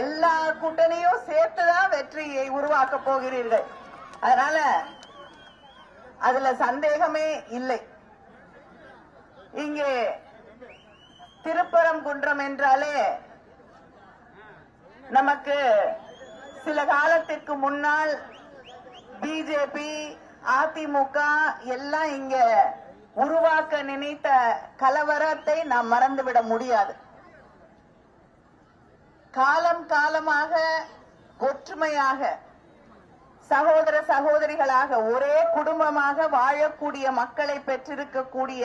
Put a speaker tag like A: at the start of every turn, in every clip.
A: எல்லா கூட்டணியும் சேர்த்துதான் வெற்றியை உருவாக்க போகிறீர்கள். அதனால அதுல சந்தேகமே இல்லை. இங்கே திருப்பரங்குன்றம் என்றாலே நமக்கு சில காலத்திற்கு முன்னால் பிஜேபி, அதிமுக எல்லாம் இங்க உருவாக்க நினைத்த கலவரத்தை நாம் மறந்துவிட முடியாது. காலம் காலமாக ஒற்றுமையாக சகோதர சகோதரிகளாக ஒரே குடும்பமாக வாழக்கூடிய மக்களை பெற்றிருக்கக்கூடிய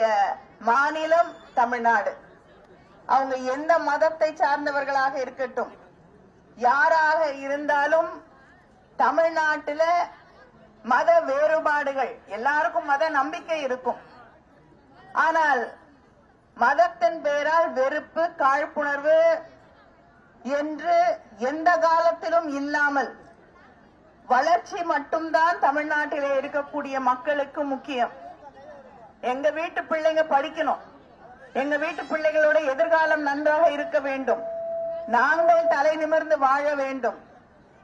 A: மாநிலம் தமிழ்நாடு. அவங்க எந்த மதத்தை சார்ந்தவர்களாக இருக்கட்டும், யாராக இருந்தாலும் தமிழ்நாட்டில மத வேறுபாடுகள், எல்லாருக்கும் மத நம்பிக்கை இருக்கும். ஆனால் மதத்தின் பெயரால் வெறுப்பு, காழ்ப்புணர்வு என்று எந்த காலத்திலும் இல்லாமல் வளர்ச்சி மட்டும்தான் தமிழ்நாட்டிலே இருக்கக்கூடிய மக்களுக்கு முக்கியம். எங்க வீட்டு பிள்ளைங்க படிக்கணும், எங்க வீட்டு பிள்ளைகளோட எதிர்காலம் நன்றாக இருக்க வேண்டும், நாங்கள் தலை நிமிர்ந்து வாழ வேண்டும்,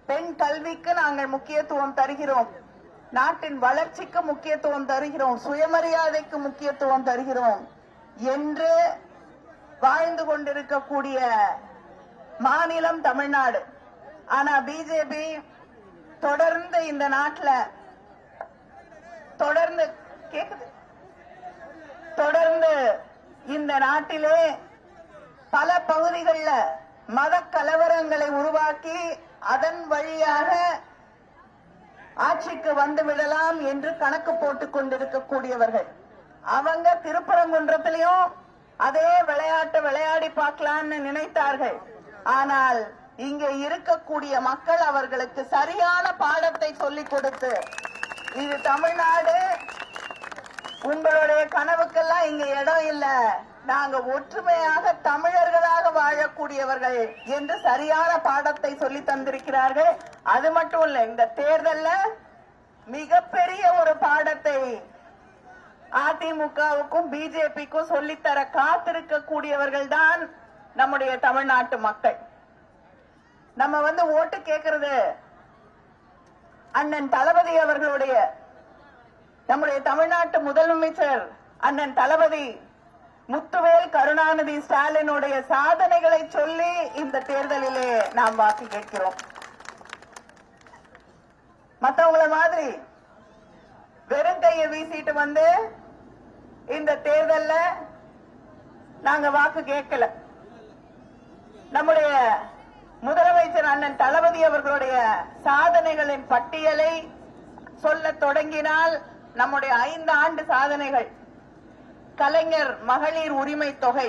A: பெண் கல்விக்கு நாங்கள் முக்கியத்துவம் தருகிறோம், நாட்டின் வளர்ச்சிக்கு முக்கியத்துவம் தருகிறோம், சுயமரியாதைக்கு முக்கியத்துவம் தருகிறோம் என்று வாழ்ந்து கொண்டிருக்கக்கூடிய மாநிலம் தமிழ்நாடு. ஆனா பிஜேபி தொடர்ந்து இந்த நாட்டில் தொடர்ந்து இந்த நாட்டிலே பல பகுதிகளில் மத கலவரங்களை உருவாக்கி அதன் வழியாக ஆட்சிக்கு வந்து விடலாம் என்று கணக்கு போட்டுக் கொண்டிருக்கக்கூடியவர்கள். அவங்க திருப்பரங்குன்றத்திலையும் அதே விளையாட்டை விளையாடி பார்க்கலான்னு நினைத்தார்கள். ஆனால் இங்கே இருக்கக்கூடிய மக்கள் அவர்களுக்கு சரியான பாடத்தை சொல்லிக் கொடுத்து, இது தமிழ்நாடு, உங்களுடைய கனவுக்கெல்லாம் இங்க இடம் இல்ல, நாங்க ஒற்றுமையாக தமிழர்களாக வாழக்கூடியவர்கள் என்று சரியான பாடத்தை சொல்லி தந்திருக்கிறார்கள். அது மட்டும் இல்ல, இந்த தேர்தல்ல மிகப்பெரிய ஒரு பாடத்தை அதிமுகவுக்கும் பிஜேபிக்கும் சொல்லித்தர காத்திருக்கக்கூடியவர்கள் தான் நம்முடைய தமிழ்நாட்டு மக்கள். நம்ம ஓட்டு கேட்கறது அண்ணன் தளபதி அவர்களுடைய, நம்முடைய தமிழ்நாட்டு முதலமைச்சர் அண்ணன் தளபதி முத்துவேல் கருணாநிதி ஸ்டாலினுடைய சாதனைகளை சொல்லி இந்த தேர்தலிலே நாம் வாக்கு கேட்கிறோம். மற்றவங்கள மாதிரி வெறும் கையை வீசிட்டு இந்த தேர்தல்ல நாங்க வாக்கு கேட்கல. நம்முடைய முதலமைச்சர் அண்ணன் தளபதி அவர்களுடைய சாதனைகளின் பட்டியலை சொல்ல தொடங்கினால் நம்முடைய 5 ஆண்டு சாதனைகள், கலைஞர் மகளிர் உரிமை தொகை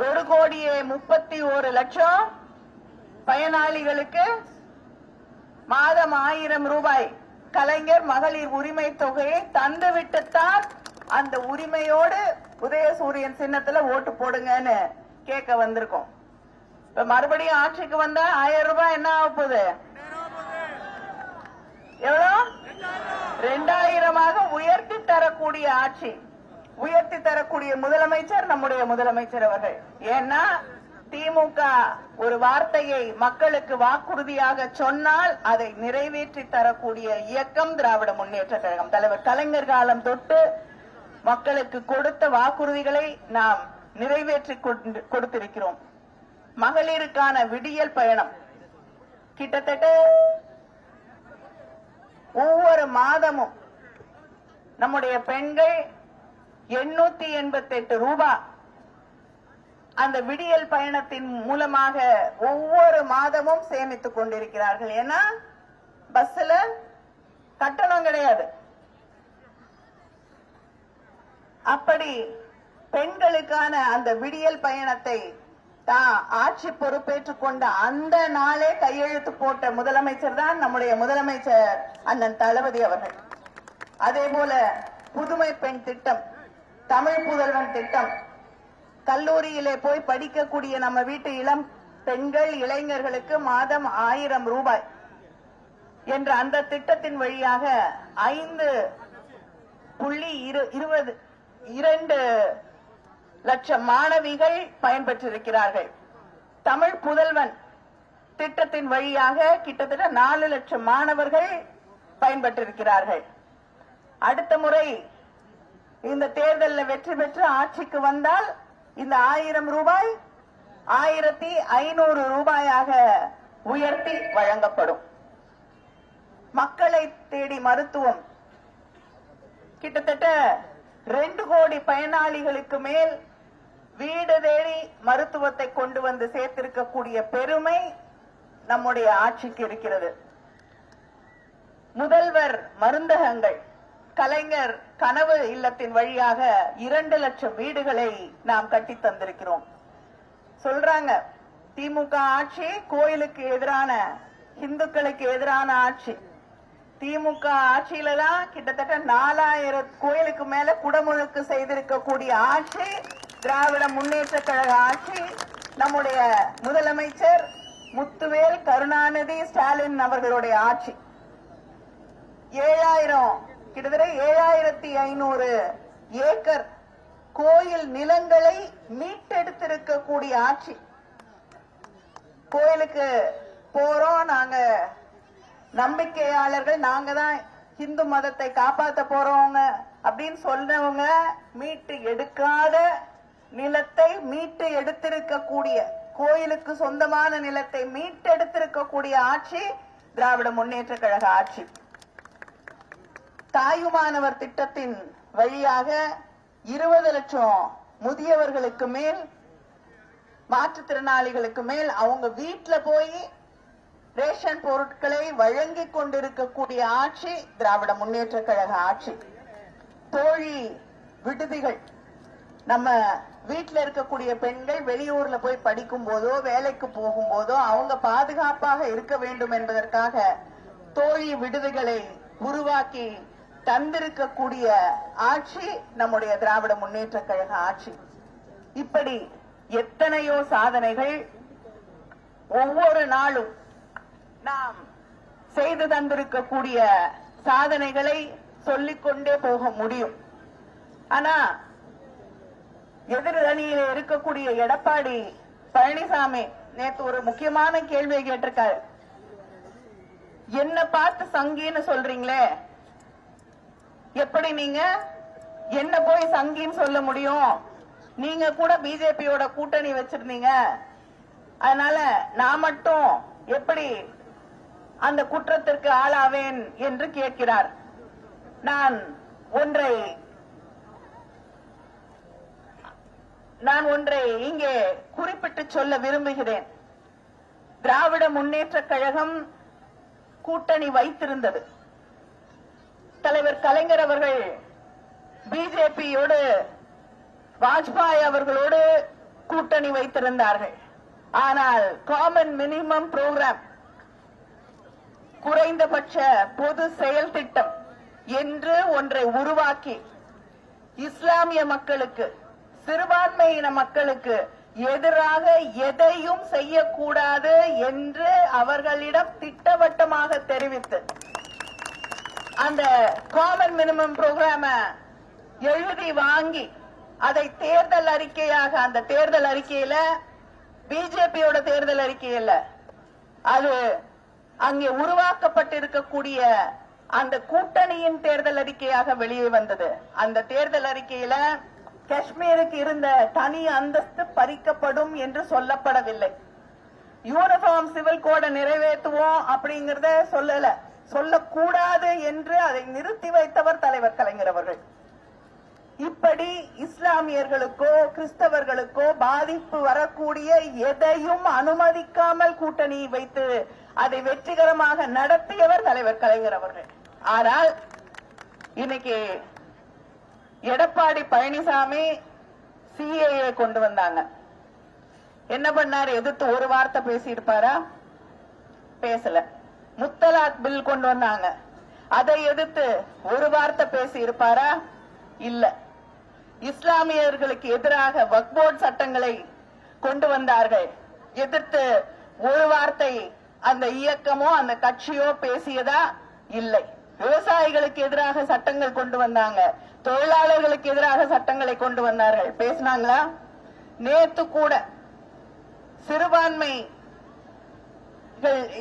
A: 1,31,00,000 பயனாளிகளுக்கு மாதம் 1000 ரூபாய் கலைஞர் மகளிர் உரிமை தொகையை தந்துவிட்டுத்தான் அந்த உரிமையோடு உதயசூரியன் சின்னத்துல ஓட்டு போடுங்கன்னு கேட்க வந்திருக்கோம். இப்ப மறுபடியும் ஆட்சிக்கு வந்தா 1000 ரூபாய் என்ன ஆக போகுது? எவ்வளோ? 2000 உயர்த்தி தரக்கூடிய ஆட்சி, உயர்த்தி தரக்கூடிய முதலமைச்சர் நம்முடைய முதலமைச்சர் அவர்கள். ஏன்னா திமுக ஒரு வார்த்தையை மக்களுக்கு வாக்குறுதியாக சொன்னால் அதை நிறைவேற்றி தரக்கூடிய இயக்கம் திராவிட முன்னேற்ற கழகம். தலைவர் கலைஞர் காலம் தொட்டு மக்களுக்கு கொடுத்த வாக்குறுதிகளை நாம் நிறைவேற்றி கொடுத்திருக்கிறோம். மகளிருக்கான விடியல் பயணம் கிட்டத்தட்ட ஒவ்வொரு மாதமும் நம்முடைய பெண்கள் 888 ரூபாய் அந்த விடியல் பயணத்தின் மூலமாக ஒவ்வொரு மாதமும் சேமித்துக் கொண்டிருக்கிறார்கள். ஏன்னா பஸ்ல கட்டணம் கிடையாது. அப்படி பெண்களுக்கான அந்த விடியல் பயணத்தை ஆட்சி பொறுப்பேற்றுக் கொண்ட அந்த நாளே கையெழுத்து போட்ட முதலமைச்சர் தான் நம்முடைய முதலமைச்சர் அண்ணன் தளபதி அவர்கள். அதே போல புதுமை பெண் திட்டம், தமிழ் புதல்வன் திட்டம், கல்லூரியிலே போய் படிக்கக்கூடிய நம்ம வீட்டு இளம் பெண்கள் இளைஞர்களுக்கு மாதம் 1000 ரூபாய் என்ற அந்த திட்டத்தின் வழியாக 5.22 லட்சம் மாணவிகள் பயன்பெற்றிருக்கிறார்கள். தமிழ் புதல்வன் திட்டத்தின் வழியாக கிட்டத்தட்ட 4 லட்சம் மாணவர்கள் பயன்பெற்றிருக்கிறார்கள். அடுத்த முறை இந்த தேர்தலில் வெற்றி பெற்று ஆட்சிக்கு வந்தால் இந்த 1000 ரூபாய் 1500 ரூபாயாக உயர்த்தி வழங்கப்படும். மக்களை தேடி மருத்துவம் கிட்டத்தட்ட 2 கோடி பயனாளிகளுக்கு மேல் வீடு தேடி மருத்துவத்தை கொண்டு வந்து சேர்த்திருக்கக்கூடிய பெருமை நம்முடைய ஆட்சிக்கு இருக்கிறது. முதல்வர் மருந்தகங்கள், கலைஞர் கனவு இல்லத்தின் வழியாக 2 லட்சம் வீடுகளை நாம் கட்டி தந்திருக்கிறோம். சொல்றாங்க திமுக ஆட்சி கோயிலுக்கு எதிரான, இந்துக்களுக்கு எதிரான ஆட்சி. திமுக ஆட்சியில தான் கிட்டத்தட்ட 4000 கோயிலுக்கு மேல குடமுழுக்கு செய்திருக்கக்கூடிய ஆட்சி திராவிட முன்னேற்ற கழக ஆட்சி. நம்முடைய முதலமைச்சர் முத்துவேல் கருணாநிதி ஸ்டாலின் அவர்களுடைய ஆட்சி. 7000 கிட்டத்தட்ட 7500 ஏக்கர் கோயில் நிலங்களை மீட்டெடுத்திருக்கக்கூடிய ஆட்சி. கோயிலுக்கு போறோம் நாங்க, நம்பிக்கையாளர்கள் நாங்க தான் இந்து மதத்தை காப்பாத்த போறவங்க அப்படின்னு சொன்னவங்க மீட்டு எடுக்காத நிலத்தை மீட்டு எடுத்திருக்கக்கூடிய, கோயிலுக்கு சொந்தமான நிலத்தை மீட்டெடுத்திருக்கக்கூடிய ஆட்சி திராவிட முன்னேற்ற கழக ஆட்சி. தாயுமானவர் திட்டத்தின் வழியாக 20 லட்சம் முதியவர்களுக்கு மேல், மாற்றுத்திறனாளிகளுக்கு மேல் அவங்க வீட்டுல போய் ரேஷன் பொருட்களை வழங்கிக் கொண்டிருக்கக்கூடிய ஆட்சி திராவிட முன்னேற்ற கழக ஆட்சி. தோழி விடுதிகள், நம்ம வீட்டுல இருக்கக்கூடிய பெண்கள் வெளியூர்ல போய் படிக்கும் போதோ வேலைக்கு போகும் போதோ அவங்க பாதுகாப்பாக இருக்க வேண்டும் என்பதற்காக தோழி விடுதிகளை உருவாக்கி தந்திருக்கக்கூடிய ஆட்சி நம்முடைய திராவிட முன்னேற்ற கழக ஆட்சி. இப்படி எத்தனையோ சாதனைகள் ஒவ்வொரு நாளும் நாம் செய்து தந்திருக்கக்கூடிய சாதனைகளை சொல்லிக்கொண்டே போக முடியும். ஆனா எதிரணியில இருக்கக்கூடிய எடப்பாடி பழனிசாமி நேத்து ஒரு முக்கியமான கேள்வியை கேட்டிருக்காரு. என்ன பார்த்து சங்கின்னு சொல்றீங்களே, எப்படி நீங்க என்ன போய் சங்கின்னு சொல்ல முடியும்? நீங்க கூட பிஜேபியோட கூட்டணி வச்சிருந்தீங்க, அதனால நான் மட்டும் எப்படி அந்த குற்றத்திற்கு ஆளாவேன் என்று கேட்கிறார். நான் ஒன்றை இங்கே குறிப்பிட்டு சொல்ல விரும்புகிறேன். திராவிட முன்னேற்ற கழகம் கூட்டணி வைத்திருந்தது. தலைவர் கலைஞர் அவர்கள் பிஜேபியோடு, வாஜ்பாய் அவர்களோடு கூட்டணி வைத்திருந்தார்கள். ஆனால் காமன் மினிமம் புரோகிராம், குறைந்தபட்ச பொது செயல் திட்டம் என்று ஒன்றை உருவாக்கி இஸ்லாமிய மக்களுக்கு, சிறுபான்மையின மக்களுக்கு எதிராக எதையும் செய்யக்கூடாது என்று அவர்களிடம் திட்டவட்டமாக தெரிவித்து அந்த காமன் மினிமம் புரோகிராம எழுதி வாங்கி அதை தேர்தல் அறிக்கையாக, அந்த தேர்தல் அறிக்கையில பிஜேபியோட தேர்தல் அறிக்கையில அது அங்கே உருவாக்கப்பட்டிருக்கக்கூடிய அந்த கூட்டணியின் தேர்தல் அறிக்கையாக வெளியே வந்தது. அந்த தேர்தல் அறிக்கையில காஷ்மீருக்கு இருந்த தனி அந்தஸ்து பறிக்கப்படும் என்று சொல்லப்படவில்லை. யூனிஃபார்ம் சிவில் கோட நிறைவேற்றுவோம் அப்படிங்கறத சொல்லக்கூடாது என்று அதை நிறுத்தி வைத்தவர் தலைவர் கலைஞர் அவர்கள். இப்படி இஸ்லாமியர்களுக்கோ கிறிஸ்தவர்களுக்கோ பாதிப்பு வரக்கூடிய எதையும் அனுமதிக்காமல் கூட்டணி வைத்து அதை வெற்றிகரமாக நடத்தியவர் தலைவர் கலைஞர் அவர்கள். ஆனால் இன்னைக்கு எடப்பாடி பழனிசாமி சிஏஏ கொண்டு வந்தாங்க. என்ன பண்ணாரு? எதிர்த்து ஒரு வார்த்தை பேசி இருப்பாரா? பேசல. முத்தலாக் பில் கொண்டு வந்தாங்க, அதை எதிர்த்து ஒரு வார்த்தை பேசி இருப்பாரா? இல்ல. இஸ்லாமியர்களுக்கு எதிராக வக்ஃப் போர்டு சட்டங்களை கொண்டு வந்தார்கள், எதிர்த்து ஒரு வார்த்தை அந்த இயக்கமோ அந்த கட்சியோ பேசியதா? இல்லை. விவசாயிகளுக்கு எதிராக சட்டங்கள் கொண்டு வந்தாங்க, தொழிலாளர்களுக்கு எதிராக சட்டங்களை கொண்டு வந்தார்கள், பேசினாங்களா? நேத்து கூட சிறுபான்மை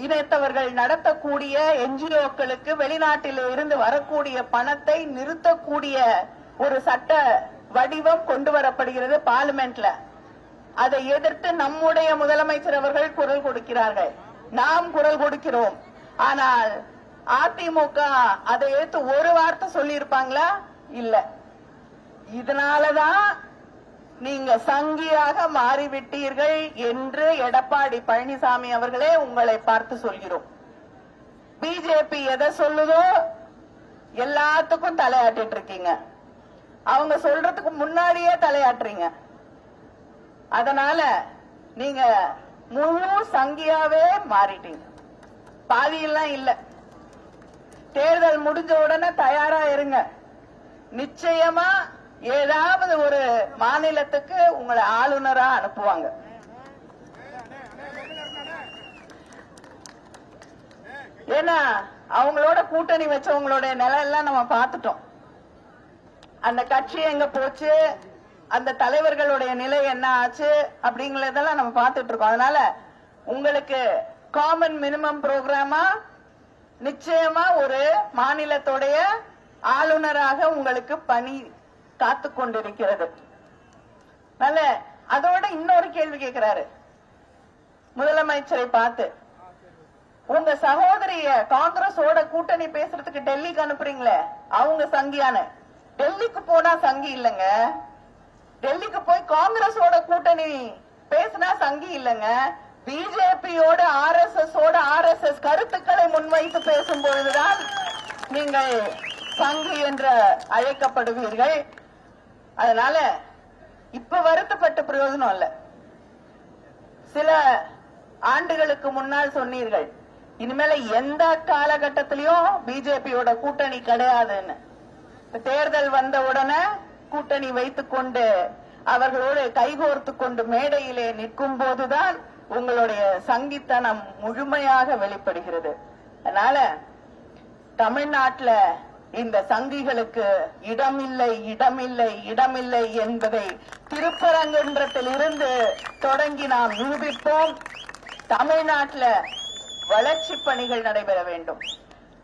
A: இனத்தவர்கள் நடத்தக்கூடிய என்ஜிஓக்களுக்கு வெளிநாட்டில் இருந்து வரக்கூடிய பணத்தை நிறுத்தக்கூடிய ஒரு சட்ட வடிவம் கொண்டு வரப்படுகிறது பார்லிமெண்ட்ல. அதை எதிர்த்து நம்முடைய முதலமைச்சர் அவர்கள் குரல் கொடுக்கிறார்கள், நாம் குரல் கொடுக்கிறோம். ஆனால் அதிமுக அதை எடுத்து ஒரு வார்த்தை சொல்லி இருப்பாங்களா? இல்ல. இதனாலதான் நீங்க சங்கியாக மாறிவிட்டீர்கள் என்று எடப்பாடி பழனிசாமி அவர்களே உங்களை பார்த்து சொல்கிறோம். பிஜேபி எதை சொல்லுதோ எல்லாத்துக்கும் தலையாட்டிட்டு இருக்கீங்க. அவங்க சொல்றதுக்கு முன்னாடியே தலையாட்டுறீங்க. அதனால நீங்க முழு சங்கியாவே மாறிட்டீங்க. பாதியெல்லாம் இல்ல. தேர்தல் முடிஞ்ச உடனே தயாரா இருங்க. நிச்சயமா ஏதாவது ஒரு மாநிலத்துக்கு உங்களை ஆளுநரா அனுப்புவாங்க. ஏன்னா அவங்களோட கூட்டணி வச்சவங்களுடைய நிலை எல்லாம் நம்ம பார்த்துட்டோம். அந்த கட்சி எங்க போச்சு, அந்த தலைவர்களுடைய நிலை என்ன ஆச்சு அப்படிங்கறதெல்லாம் நம்ம பார்த்துட்டு இருக்கோம். அதனால உங்களுக்கு காமன் மினிமம் புரோகிராமா நிச்சயமா ஒரு மாநிலத்துடைய ஆளுநராக உங்களுக்கு பணி காத்து கொண்டிருக்கிறது. நல்ல அதோட இன்னொரு கேள்வி கேட்கிறாரு முதலமைச்சரை பார்த்து, உங்க சகோதரிய காங்கிரஸோட கூட்டணி பேசுறதுக்கு டெல்லிக்கு அனுப்புறீங்களே அவங்க சங்கியான? டெல்லிக்கு போனா சங்கி இல்லங்க. டெல்லிக்கு போய் காங்கிரஸோட கூட்டணி பேசினா சங்கி இல்லங்க. பிஜேபியோட ஆர்எஸ்எஸ் கருத்துக்களை முன்வைத்து பேசும்பொழுதுதான் நீங்கள் சங்கி என்று அழைக்கப்படுவீர்கள். அதனால இப்ப வருத்தப்பட்ட பிரயோஜனம் இல்ல. சில ஆண்டுகளுக்கு முன்னால் சொன்னீர்கள் இனிமேல எந்த காலகட்டத்திலையும் பிஜேபியோட கூட்டணி கிடையாதுன்னு. தேர்தல் வந்த உடனே கூட்டணி வைத்துக் கொண்டு அவர்களோடு கைகோர்த்து கொண்டு மேடையிலே நிற்கும் போதுதான் உங்களுடைய சங்கித்தனம் முழுமையாக வெளிப்படுகிறது. அதனால தமிழ்நாட்டுல இந்த சங்கிகளுக்கு இடமில்லை இடமில்லை இடமில்லை என்பதை திருப்பரங்குன்றத்தில் இருந்து தொடங்கி நாம் நிரூபிப்போம். தமிழ்நாட்டில் வளர்ச்சி பணிகள் நடைபெற வேண்டும்.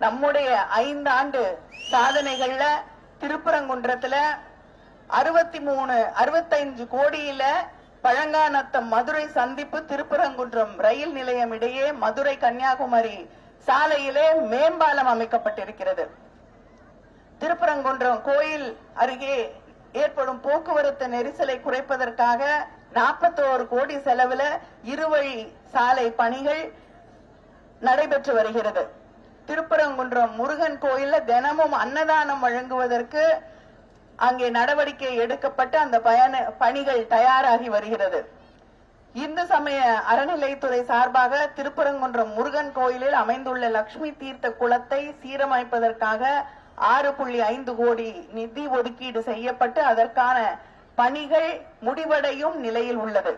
A: நம்முடைய 5 ஆண்டு சாதனைகள்ல திருப்பரங்குன்றத்துல 65 கோடியில பழங்காநத்தம் மதுரை சந்திப்பு திருப்பரங்குன்றம் ரயில் நிலையம் இடையே மதுரை கன்னியாகுமரி சாலையிலே மேம்பாலம் அமைக்கப்பட்டிருக்கிறது. திருப்பரங்குன்றம் கோயில் அருகே ஏற்படும் போக்குவரத்து நெரிசலை குறைப்பதற்காக 41 கோடி செலவுல இருவழி சாலை பணிகள் நடைபெற்று வருகிறது. திருப்பரங்குன்றம் முருகன் கோயில்ல தினமும் அன்னதானம் வழங்குவதற்கு அங்கே நடவடிக்கை எடுக்கப்பட்டு அந்த பணிகள் தயாராகி வருகிறது. இந்து சமய அறநிலைத்துறை சார்பாக திருப்பரங்குன்றம் முருகன் கோயிலில் அமைந்துள்ள லட்சுமி தீர்த்த குளத்தை சீரமைப்பதற்காக 6.5 கோடி நிதி ஒதுக்கீடு செய்யப்பட்டு அதற்கான பணிகள் முடிவடையும் நிலையில் உள்ளது.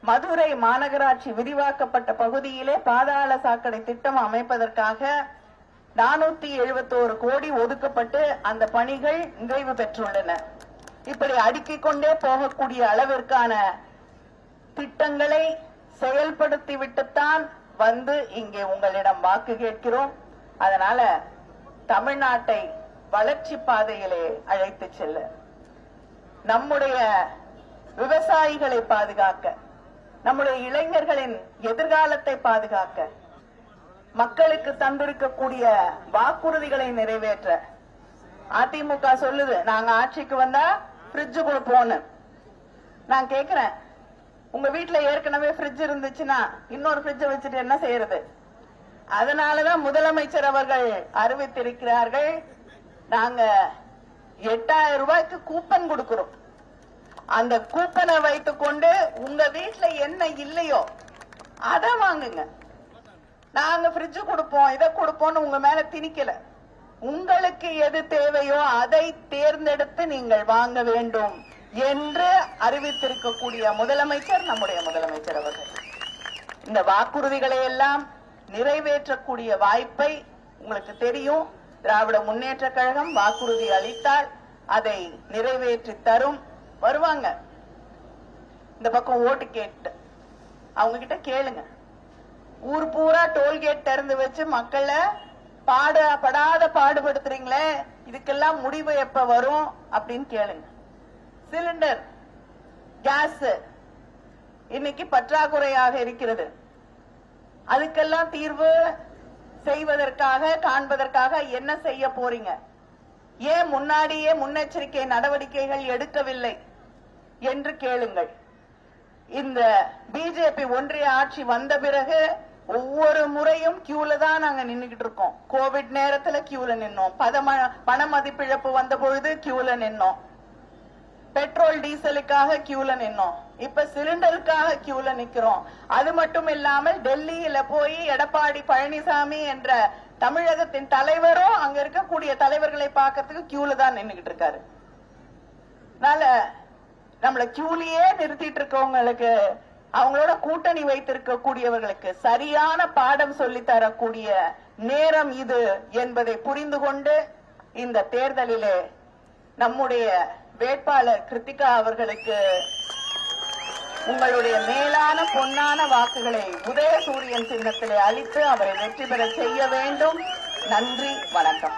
A: மதுரை மாநகராட்சி விரிவாக்கப்பட்ட பகுதியிலே பாதாள சாக்கடை திட்டம் அமைப்பதற்காக 471 கோடி ஒதுக்கப்பட்டு அந்த பணிகள் நிறைவு பெற்றுள்ளன. இப்படி அடுக்கிக் கொண்டே போகக்கூடிய அளவிற்கான திட்டங்களை செயல்படுத்திவிட்டுத்தான் வந்து இங்கே உங்களிடம் வாக்கு கேட்கிறோம். அதனால தமிழ்நாட்டை வளர்ச்சி பாதையிலே அழைத்து செல்ல, நம்முடைய விவசாயிகளை பாதுகாக்க, நம்முடைய இளைஞர்களின் எதிர்காலத்தை பாதுகாக்க, மக்களுக்கு தந்திருக்கக்கூடிய வாக்குறுதிகளை நிறைவேற்ற அதிமுக சொல்லுது நாங்க ஆட்சிக்கு வந்தா ஃப்ரிட்ஜ் கொடுப்போம்னு. நான் கேக்குறேன், உங்க வீட்டுல ஏற்கனவே ஃப்ரிட்ஜ் இருந்துச்சுன்னா இன்னொரு ஃப்ரிட்ஜ் வச்சுட்டு என்ன செய்யறது? அதனாலதான் முதலமைச்சர் அவர்கள் அறிவித்திருக்கிறார்கள், நாங்க 8000 ரூபாய்க்கு கூப்பன் கொடுக்கிறோம். அந்த கூப்பனை வைத்துக் கொண்டு உங்க வீட்டுல என்ன இல்லையோ அதை வாங்குங்க. நாங்க ஃப்ரிட்ஜ் கொடுப்போம் இதை கொடுப்போம்னு உங்க மேல திணிக்கல. உங்களுக்கு எது தேவையோ அதை தேர்ந்தெடுத்து நீங்கள் வாங்க வேண்டும் என்று அறிவித்திருக்கக்கூடிய முதலமைச்சர் நம்முடைய முதலமைச்சர் அவர்கள். இந்த வாக்குறுதிகளை எல்லாம் நிறைவேற்றக்கூடிய வாய்ப்பை உங்களுக்கு தெரியும். திராவிட முன்னேற்ற கழகம் வாக்குறுதி அளித்தால் அதை நிறைவேற்றி தரும். வருவாங்க இந்த பக்கம் ஓட்டு கேட்டு. அவங்க கிட்ட கேளுங்க. ஊர் பூரா டோல்கேட் திறந்து வச்சு மக்களை படாத பாடுபடுத்துறீங்களே, இதுக்கெல்லாம் முடிவு எப்ப வரும் அப்படின்னு கேளுங்க. சிலிண்டர் கேஸ் இன்னைக்கு பற்றாக்குறையாக இருக்கிறது. அதுக்கெல்லாம் தீர்வு செய்வதற்காக காண்பதற்காக என்ன செய்ய போறீங்க? ஏன் முன்னாடியே முன்னெச்சரிக்கை நடவடிக்கைகள் எடுக்கவில்லை என்று கேளுங்கள். இந்த பிஜேபி ஒன்றிய ஆட்சி வந்த பிறகு ஒவ்வொரு முறையும் கியூல தான் நாங்க நின்னுகிட்டு இருக்கோம். கோவிட் நேரத்துல கியூல நின்னோம், பண மதிப்பிழப்பு வந்த பொழுது கியூல நின்னோம், பெட்ரோல் டீசலுக்காக கியூல நின்னோம், இப்ப சிலிண்டருக்காக கியூல நிக்கிறோம். அது மட்டும் இல்லாமல் டெல்லியில போய் எடப்பாடி பழனிசாமி என்ற தமிழகத்தின் தலைவரும் அங்க இருக்கக்கூடிய தலைவர்களை பார்க்கறதுக்கு கியூல தான் நின்னுகிட்டு இருக்காரு. அதனால நம்மள கியூலியே நிறுத்திட்டு இருக்கவங்களுக்கு, அவங்களோட கூட்டணி வைத்திருக்க கூடியவர்களுக்கு சரியான பாடம் சொல்லி தரக்கூடிய நேரம் இது என்பதை புரிந்து கொண்டு இந்த தேர்தலிலே நம்முடைய வேட்பாளர் கிருத்திகா அவர்களுக்கு உங்களுடைய மேலான பொன்னான வாக்குகளை உதயசூரியன் சின்னத்திலே அளித்து அவரை வெற்றி பெற செய்ய வேண்டும். நன்றி, வணக்கம்.